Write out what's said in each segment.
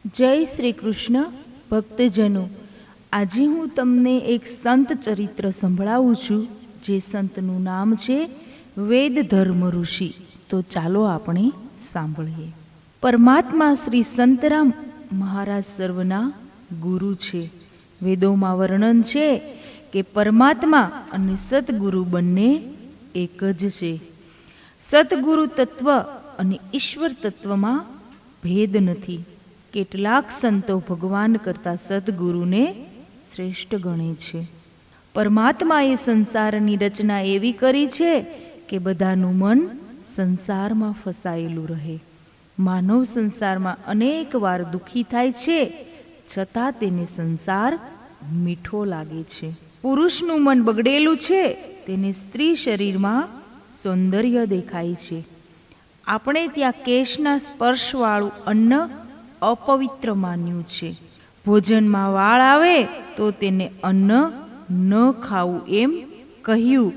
જય શ્રી કૃષ્ણ ભક્તજનો, આજે હું તમને એક સંત ચરિત્ર સંભળાવું છું, જે સંતનું નામ છે વેદ ધર્મ ઋષિ. તો ચાલો આપણે સાંભળીએ. પરમાત્મા શ્રી સંતરામ મહારાજ સર્વના ગુરુ છે. વેદોમાં વર્ણન છે કે પરમાત્મા અને સદગુરુ બંને એક જ છે. સદગુરુ તત્વ અને ઈશ્વર તત્વમાં ભેદ નથી. કેટલાક સંતો ભગવાન કરતાં સદગુરુને શ્રેષ્ઠ ગણે છે. પરમાત્માએ સંસારની રચના એવી કરી છે કે બધાનું મન સંસારમાં ફસાયેલું રહે. માનવ સંસારમાં અનેક વાર દુઃખી થાય છે, છતાં તેને સંસાર મીઠો લાગે છે. પુરુષનું મન બગડેલું છે, તેને સ્ત્રી શરીરમાં સૌંદર્ય દેખાય છે. આપણે ત્યાં કેશના સ્પર્શવાળું અન્ન અપવિત્ર માન્યું છે. ભોજનમાં વાળ આવે તો તેને અન્ન ન ખાવું એમ કહ્યું,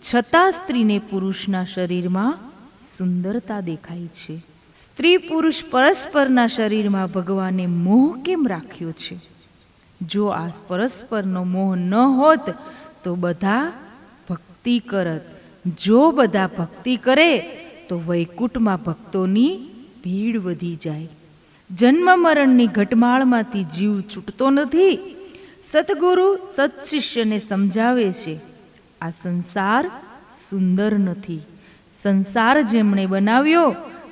છતાં સ્ત્રીને પુરુષના શરીરમાં સુંદરતા દેખાય છે. સ્ત્રી પુરુષ પરસ્પરના શરીરમાં ભગવાને મોહ કેમ રાખ્યો છે? જો આ પરસ્પરનો મોહ ન હોત તો બધા ભક્તિ કરત. જો બધા ભક્તિ કરે તો વૈકુંઠમાં ભક્તોની ભીડ વધી જાય. જન્મ મરણની ઘટમાળમાંથી જીવ છૂટતો નથી. સદગુરુ સત્શિષ્યને સમજાવે છે, આ સંસાર સુંદર નથી. સંસાર જેમણે બનાવ્યો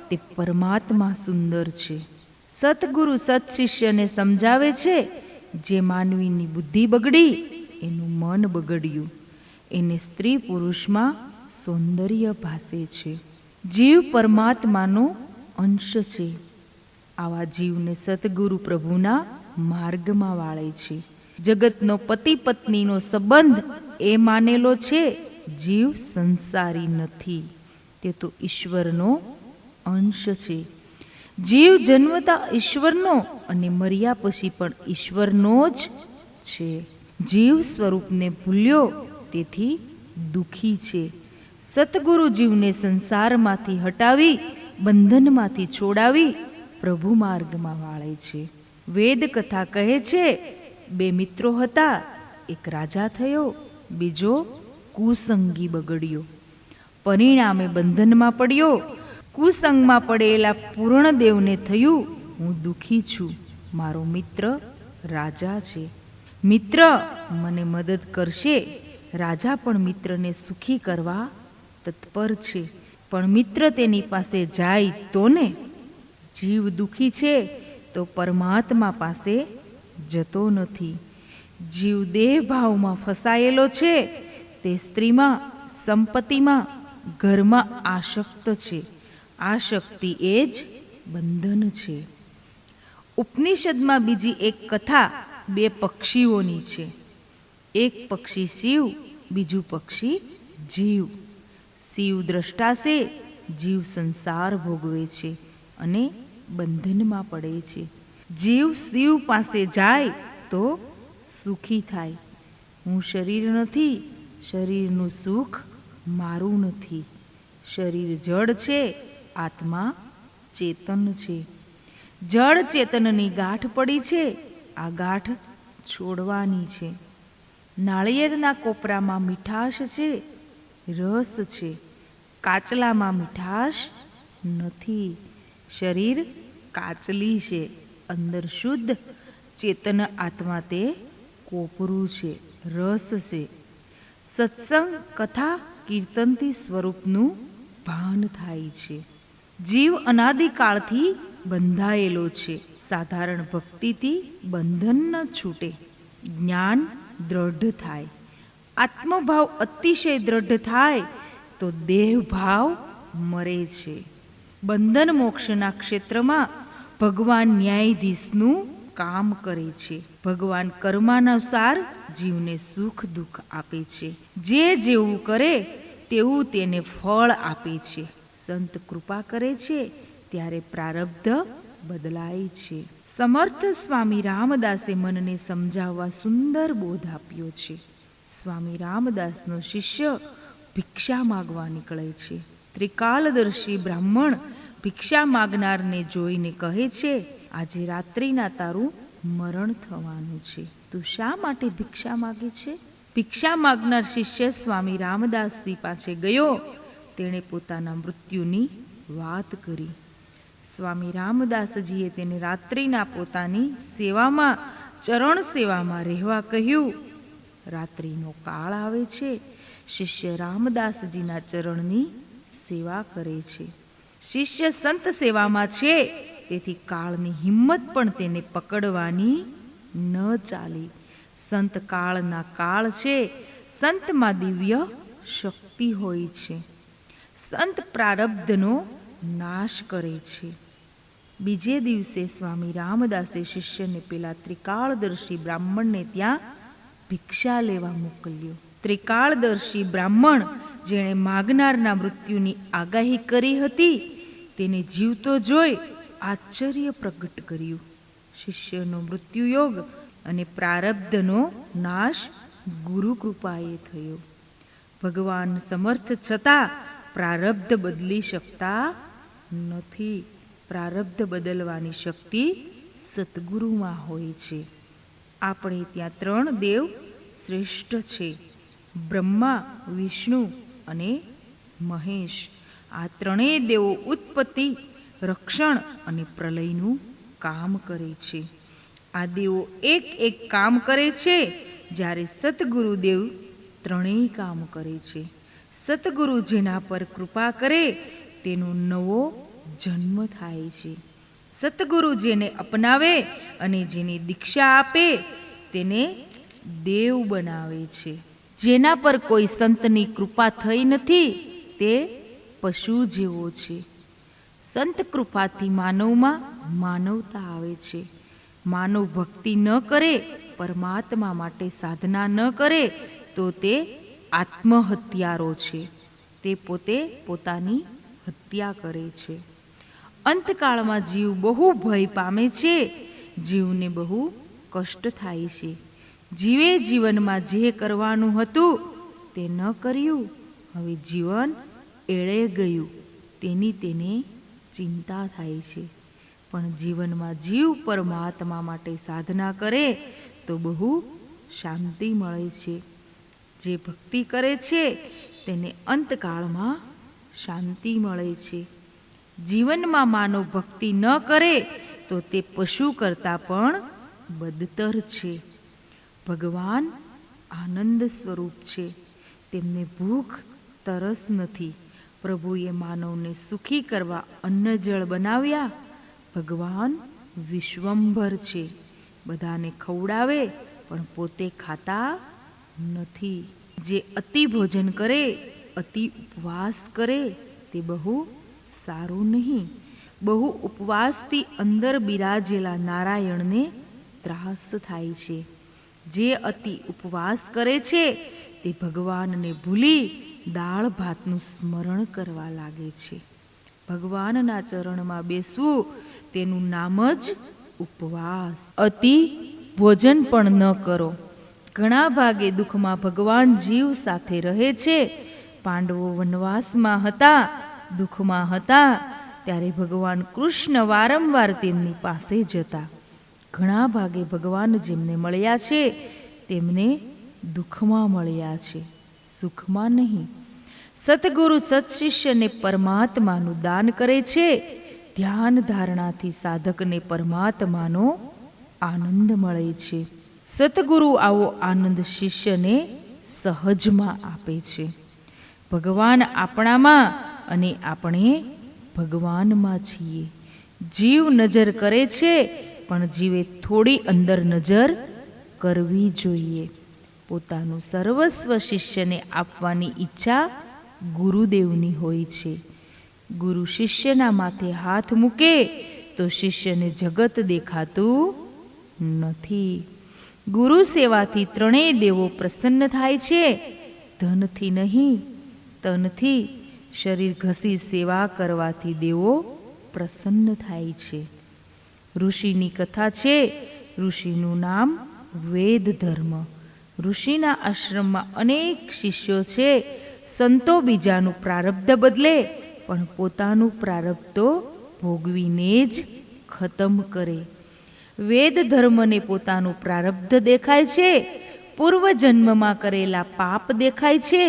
તે પરમાત્મા સુંદર છે. સદગુરુ સત્શિષ્યને સમજાવે છે, જે માનવીની બુદ્ધિ બગડી એનું મન બગડ્યું. એને સ્ત્રી પુરુષમાં સૌંદર્ય ભાસે છે. જીવ પરમાત્માનો અંશ છે. આવા જીવને સદગુરુ પ્રભુના માર્ગમાં વાળે છે. જગતનો પતિ પત્નીનો સંબંધ એ માનેલો છે. જીવ સંસારી નથી, તે તો ઈશ્વરનો અંશ છે. જીવ જન્મતા ઈશ્વરનો અને મર્યા પછી પણ ઈશ્વરનો જ છે. જીવ સ્વરૂપને ભૂલ્યો, તેથી દુઃખી છે. સતગુરુ જીવને સંસારમાંથી હટાવી, બંધનમાંથી છોડાવી પ્રભુ માર્ગમાં વાળે છે. વેદ કથા કહે છે, બે મિત્રો હતા. એક રાજા થયો, બીજો કુસંગી બગડ્યો. પરિણામે બંધનમાં પડ્યો. કુસંગમાં પડેલા પૂર્ણદેવને થયું, હું દુઃખી છું, મારો મિત્ર રાજા છે. મિત્ર મને મદદ કરશે. રાજા પણ મિત્રને સુખી કરવા તત્પર છે, પણ મિત્ર તેની પાસે જાય તો ને. જીવ દુઃખી છે તો પરમાત્મા પાસે જતો નથી. જીવ દેહ ભાવમાં ફસાયેલો છે, તે સ્ત્રીમાં, સંપત્તિમાં, ઘરમાં આસક્ત છે. આસક્તિ એ જ બંધન છે. ઉપનિષદમાં બીજી એક કથા બે પક્ષીઓની છે. એક પક્ષી શિવ, બીજું પક્ષી જીવ. શિવ દ્રષ્ટા છે, જીવ સંસાર ભોગવે છે અને બંધનમાં પડે છે. જીવ શિવ પાસે જાય તો સુખી થાય. હું શરીર નથી, શરીરનું સુખ મારું નથી. શરીર જડ છે, આત્મા ચેતન છે. જડ ચેતનની ગાંઠ પડી છે, આ ગાંઠ છોડવાની છે. નાળિયેરના કોપરામાં મીઠાશ છે, રસ છે. કાચલામાં મીઠાશ નથી. શરીર કાચલી છે, અંદર શુદ્ધ ચેતન આત્મા તે કોપરું છે, રસ છે. સત્સંગ, કથા, કીર્તનથી સ્વરૂપનું ભાન થાય છે. જીવ અનાદિકાળથી બંધાયેલો છે. સાધારણ ભક્તિથી બંધન ન છૂટે. જ્ઞાન દ્રઢ થાય, આત્મભાવ અતિશય દ્રઢ થાય તો દેહભાવ મરે છે. બંધન મોક્ષના ક્ષેત્રમાં ભગવાન ન્યાયાધીશનું કામ કરે છે. ભગવાન કર્માનુસાર જીવને સુખ દુઃખ આપે છે. જે જેવું કરે તેવું તેને ફળ આપે છે. સંત કૃપા કરે છે ત્યારે પ્રારબ્ધ બદલાય છે. સમર્થ સ્વામી રામદાસે મનને સમજાવવા સુંદર બોધ આપ્યો છે. સ્વામી રામદાસનો શિષ્ય ભિક્ષા માગવા નીકળે છે. ત્રિકાલદર્શી બ્રાહ્મણ ભિક્ષા માગનારને જોઈને કહે છે, આજે રાત્રિના તારું મરણ થવાનું છે. તું શા માટે ભિક્ષા માગે છે? ભિક્ષા માગનાર શિષ્ય સ્વામી રામદાસજી પાસે ગયો. તેણે પોતાના મૃત્યુની વાત કરી. સ્વામી રામદાસજીએ તેને રાત્રિના પોતાની સેવામાં, ચરણ સેવામાં રહેવા કહ્યું. રાત્રિનો કાળ આવે છે. શિષ્ય રામદાસજીના ચરણની સેવા કરે છે. શિષ્ય સંત સેવામાં છે, તેથી કાળની હિંમત પણ તેને પકડવાની ન ચાલી. સંત કાળના કાળ છે. સંતમાં દિવ્ય શક્તિ હોય છે. સંત પ્રારબ્ધનો નાશ કરે છે. બીજે દિવસે સ્વામી રામદાસે શિષ્યને પેલા ત્રિકાળદર્શી બ્રાહ્મણને ત્યાં ભિક્ષા લેવા મોકલ્યો. ત્રિકાળદર્શી બ્રાહ્મણ, જેણે માગનારના મૃત્યુની આગાહી કરી હતી, તેને જીવતો જોઈ આશ્ચર્ય પ્રગટ કર્યું. શિષ્યનો મૃત્યુયોગ અને પ્રારબ્ધનો નાશ ગુરુ કૃપાએ થયો. ભગવાન સમર્થ છતાં પ્રારબ્ધ બદલી શકતા નથી. પ્રારબ્ધ બદલવાની શક્તિ સદગુરુમાં હોય છે. આપણે ત્યાં 3 દેવ શ્રેષ્ઠ છે: બ્રહ્મા, વિષ્ણુ અને મહેશ. આ 3 દેવો ઉત્પત્તિ, રક્ષણ અને પ્રલયનું કામ કરે છે. આ દેવો એક કામ કરે છે, જ્યારે સતગુરુદેવ 3 કામ કરે છે. સતગુરુ જેના પર કૃપા કરે તેનો નવો જન્મ થાય છે. સતગુરુ જેને અપનાવે અને જેને દીક્ષા આપે તેને દેવ બનાવે છે. જેના પર કોઈ સંતની કૃપા થઈ નથી તે પશુ જેવો છે. સંત કૃપાથી માનવમાં માનવતા આવે છે. માનવ ભક્તિ ન કરે, પરમાત્મા માટે સાધના ન કરે તો તે આત્મહત્યારો છે. તે પોતે પોતાની હત્યા કરે છે. અંતકાળમાં જીવ બહુ ભય પામે છે. જીવને બહુ કષ્ટ થાય છે. જીવે જીવનમાં જે કરવાનું હતું તે ન કર્યું. હવે જીવન એળે ગયું તેની તેને ચિંતા થાય છે. પણ જીવનમાં જીવ પરમાત્મા માટે સાધના કરે તો બહુ શાંતિ મળે છે. જે ભક્તિ કરે છે તેને અંતકાળમાં શાંતિ મળે છે. જીવનમાં માનવ ભક્તિ ન કરે તો તે પશુ કરતાં પણ બદતર છે. ભગવાન આનંદ સ્વરૂપ છે. તેમને ભૂખ તરસ નથી. પ્રભુએ માનવને સુખી કરવા અન્ન જળ બનાવ્યા. ભગવાન વિશ્વંભર છે. બધાને ખવડાવે પણ પોતે ખાતા નથી. જે અતિ ભોજન કરે, અતિ ઉપવાસ કરે તે બહુ સારું નહીં. બહુ ઉપવાસથી અંદર બિરાજેલા નારાયણને ત્રાસ થાય છે. જે અતિ ઉપવાસ કરે છે તે ભગવાનને ભૂલી દાળ ભાતનું સ્મરણ કરવા લાગે છે. ભગવાનના ચરણમાં બેસવું તેનું નામ જ ઉપવાસ. અતિ ભોજન પણ ન કરો. ઘણા ભાગે દુઃખમાં ભગવાન જીવ સાથે રહે છે. પાંડવો વનવાસમાં હતા, દુઃખમાં હતા, ત્યારે ભગવાન કૃષ્ણ વારંવાર તેમની પાસે જતા. ઘણા ભાગે ભગવાન જેમને મળ્યા છે તેમને દુઃખમાં મળ્યા છે, સુખમાં નહીં. સતગુરુ સત્શિષ્યને પરમાત્માનું દાન કરે છે. ધ્યાન ધારણાથી સાધકને પરમાત્માનો આનંદ મળે છે. સતગુરુ આવો આનંદ શિષ્યને સહજમાં આપે છે. ભગવાન આપણામાં અને આપણે ભગવાનમાં છીએ. જીવ નજર કરે છે પણ જીવે થોડી અંદર નજર કરવી જોઈએ. પોતાનું સર્વસ્વ શિષ્યને આપવાની ઈચ્છા ગુરુદેવની હોય છે. ગુરુ શિષ્યના માથે હાથ મૂકે તો શિષ્યને જગત દેખાતું નથી. ગુરુ સેવાથી 3 દેવો પ્રસન્ન થાય છે. ધનથી નહીં, તનથી. શરીર ઘસી સેવા કરવાથી દેવો પ્રસન્ન થાય છે. ઋષિની કથા છે. ઋષિનું નામ વેદ ધર્મ. ઋષિના આશ્રમમાં અનેક શિષ્યો છે. સંતો બીજાનું પ્રારબ્ધ બદલે પણ પોતાનું પ્રારબ્ધ તો ભોગવીને જ ખતમ કરે. વેદ ધર્મને પોતાનું પ્રારબ્ધ દેખાય છે, પૂર્વજન્મમાં કરેલા પાપ દેખાય છે,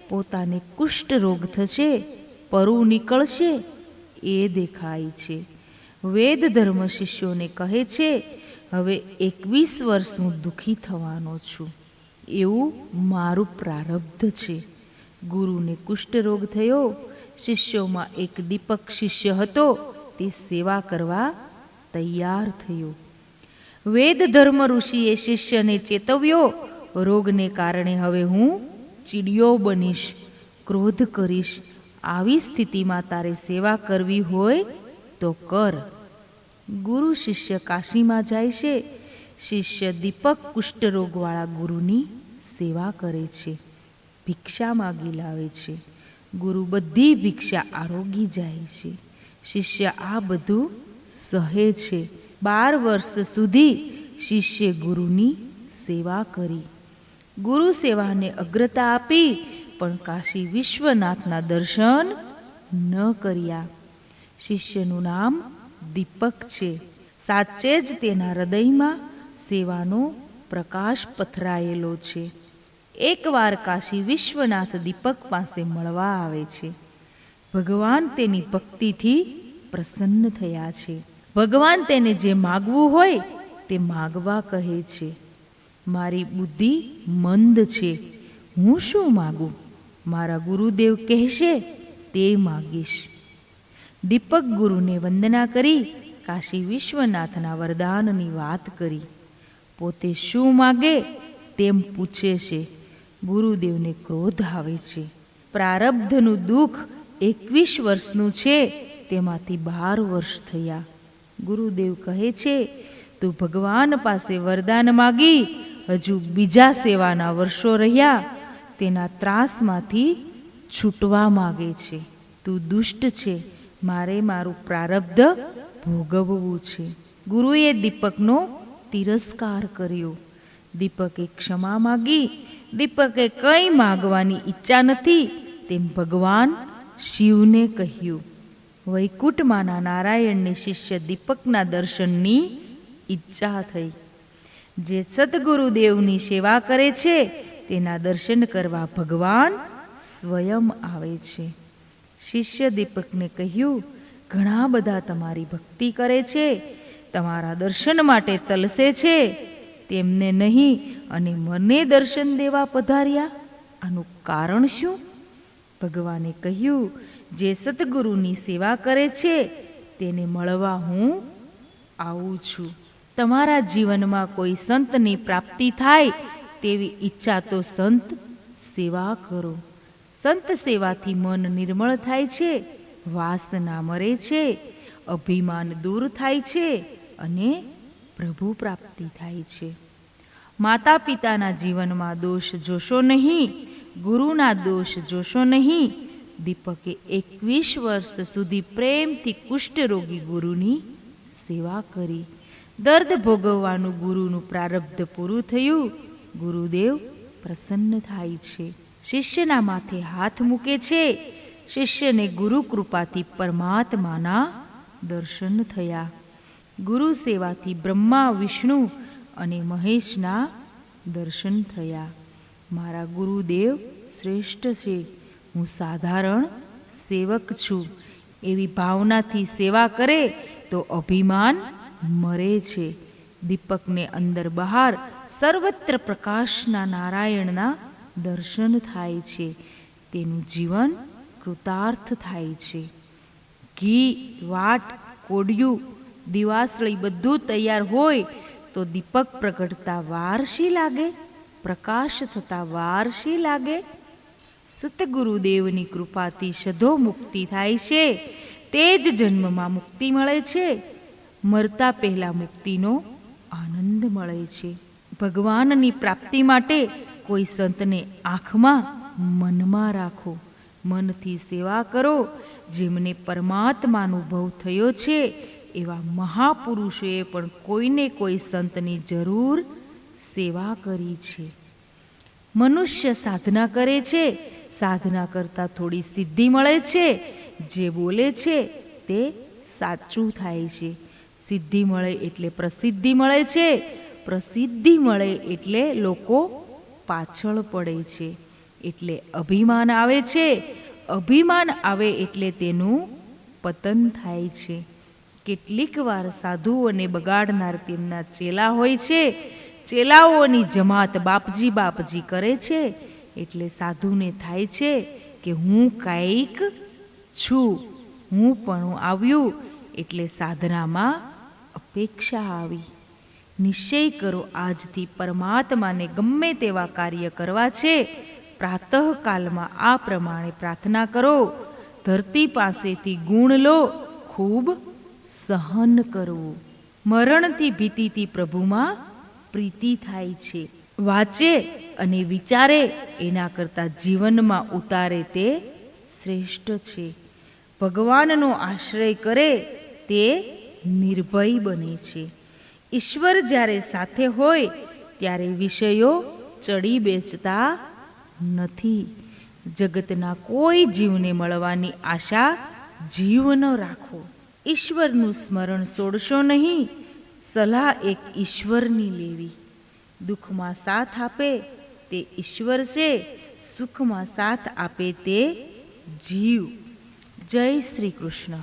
પોતાને કુષ્ઠ રોગ થશે, પરુ નીકળશે એ દેખાય છે. વેદ ધર્મ શિષ્યોને કહે છે, હવે 21 વર્ષ હું દુઃખી થવાનો છું, એવું મારું પ્રારબ્ધ છે. ગુરુને કુષ્ઠ રોગ થયો. શિષ્યોમાં એક દીપક શિષ્ય હતો, તે સેવા કરવા તૈયાર થયો. વેદ ધર્મ ઋષિએ શિષ્યને ચેતવ્યો, રોગને કારણે હવે હું ચીડિયો બનીશ, ક્રોધ કરીશ. આવી સ્થિતિમાં તારે સેવા કરવી હોય તો કર. ગુરુ શિષ્ય કાશીમાં જાય છે. શિષ્ય દીપક કુષ્ઠરોગવાળા ગુરુની સેવા કરે છે, ભિક્ષા માગી લાવે છે. ગુરુ બધી ભિક્ષા આરોગી જાય છે. શિષ્ય આ બધું સહે છે. 12 વર્ષ સુધી શિષ્ય ગુરુની સેવા કરી. ગુરુ સેવાને અગ્રતા આપી, પણ કાશી વિશ્વનાથના દર્શન ન કર્યા. શિષ્યનું નામ દીપક છે. સાચે જ તેના હૃદયમાં સેવાનો પ્રકાશ પથરાયેલો છે. એકવાર કાશી વિશ્વનાથ દીપક પાસે મળવા આવે છે. ભગવાન તેની ભક્તિથી પ્રસન્ન થયા છે. ભગવાન તેને જે માગવું હોય તે માગવા કહે છે. મારી બુદ્ધિ મંદ છે, હું શું માગું? મારા ગુરુદેવ કહેશે તે માગીશ. દીપક ગુરુને વંદના કરી કાશી વિશ્વનાથના વરદાનની વાત કરી. પોતે શું માગે તેમ પૂછે છે. ગુરુદેવને ક્રોધ આવે છે. પ્રારબ્ધનું દુઃખ 21 વર્ષનું છે, તેમાંથી 12 વર્ષ થયા. ગુરુદેવ કહે છે, તું ભગવાન પાસે વરદાન માગી, હજુ બીજા સેવાના વર્ષો રહ્યા, તેના ત્રાસમાંથી છૂટવા માગે છે. તું દુષ્ટ છે, મારે મારું પ્રારબ્ધ ભોગવવું છે. ગુરુએ દીપકનો તિરસ્કાર કર્યો. દીપકે ક્ષમા માગી. દીપકે કંઈ માગવાની ઈચ્છા નથી તેમ ભગવાન શિવને કહ્યું. વૈકુંઠમાંના નારાયણને શિષ્ય દીપકના દર્શનની ઈચ્છા થઈ. જે સદગુરુદેવની સેવા કરે છે તેના દર્શન કરવા ભગવાન સ્વયં આવે છે. શિષ્ય દીપકને કહ્યું, ઘણા બધા તમારી ભક્તિ કરે છે, તમારા દર્શન માટે તલસે છે, તેમને નહીં અને મને દર્શન દેવા પધાર્યા, આનું કારણ શું? ભગવાને કહ્યું, જે સદગુરુની સેવા કરે છે તેને મળવા હું આવું છું. તમારા જીવનમાં કોઈ સંતની પ્રાપ્તિ થાય તેવી ઈચ્છા તો સંત સેવા કરો. સંત સેવાથી મન નિર્મળ થાય છે, વાસના મરે છે, અભિમાન દૂર થાય છે અને પ્રભુ પ્રાપ્તિ થાય છે. માતા પિતાના જીવનમાં દોષ જોશો નહીં, ગુરુના દોષ જોશો નહીં. દીપકે 21 વર્ષ સુધી પ્રેમથી કુષ્ઠરોગી ગુરુની સેવા કરી. દર્દ ભોગવવાનું ગુરુનું પ્રારબ્ધ પૂરું થયું. ગુરુદેવ પ્રસન્ન થાય છે. શિષ્યના માથે હાથ મૂકે છે. શિષ્યને ગુરુ કૃપાથી પરમાત્માના દર્શન થયા. ગુરુ સેવાથી બ્રહ્મા, વિષ્ણુ અને મહેશના દર્શન થયા. મારા ગુરુદેવ શ્રેષ્ઠ છે, હું સાધારણ સેવક છું, એવી ભાવનાથી સેવા કરે તો અભિમાન મરે છે. દીપકને અંદર બહાર સર્વત્ર પ્રકાશના નારાયણના દર્શન થાય છે. તેનું જીવન કૃતાર્થ થાય છે. ઘી, વાટ, કોડિયું, દિવાસળી બધું તૈયાર હોય તો દીપક પ્રગટતા વાર શી લાગે? પ્રકાશ થતા વાર શી લાગે? સતગુરુદેવની કૃપાથી સધો મુક્તિ થાય છે. તે જ જન્મમાં મુક્તિ મળે છે. મરતા પહેલા મુક્તિનો આનંદ મળે છે. ભગવાનની પ્રાપ્તિ માટે કોઈ સંતને આંખમાં, મનમાં રાખો. મનથી સેવા કરો. જેમને પરમાત્માનુભવ થયો છે એવા મહાપુરુષોએ પણ કોઈને કોઈ સંતની જરૂર સેવા કરી છે. મનુષ્ય સાધના કરે છે, સાધના કરતાં થોડી સિદ્ધિ મળે છે, જે બોલે છે તે સાચું થાય છે. સિદ્ધિ મળે એટલે પ્રસિદ્ધિ મળે છે, પ્રસિદ્ધિ મળે એટલે લોકો પાછળ પડે છે, એટલે અભિમાન આવે છે, અભિમાન આવે એટલે તેનું પતન થાય છે. કેટલીક વાર સાધુઓને બગાડનાર તેમના ચેલા હોય છે. ચેલાઓની જમાત બાપજી બાપજી કરે છે, એટલે સાધુને થાય છે કે હું કાંઈક છું, હું પણ આવ્યું, એટલે સાધનામાં અપેક્ષા આવી. નિશ્ચય કરો આજથી પરમાત્માને ગમે તેવા કાર્ય કરવા છે. પ્રાતઃકાલમાં આ પ્રમાણે પ્રાર્થના કરો, ધરતી પાસેથી ગુણ લો, ખૂબ સહન કરવું. મરણથી ભીતિથી પ્રભુમાં પ્રીતિ થાય છે. વાંચે અને વિચારે એના કરતાં જીવનમાં ઉતારે તે શ્રેષ્ઠ છે. ભગવાનનો આશ્રય કરે તે નિર્ભય બને છે. ઈશ્વર જ્યારે સાથે હોય ત્યારે વિષયો ચડી બેસતા નથી. જગતના કોઈ જીવને મળવાની આશા જીવ ન રાખો. ઈશ્વરનું સ્મરણ છોડશો નહીં. સલાહ એક ઈશ્વરની લેવી. દુઃખમાં સાથ આપે તે ઈશ્વર છે, સુખમાં સાથ આપે તે જીવ. જય શ્રી કૃષ્ણ.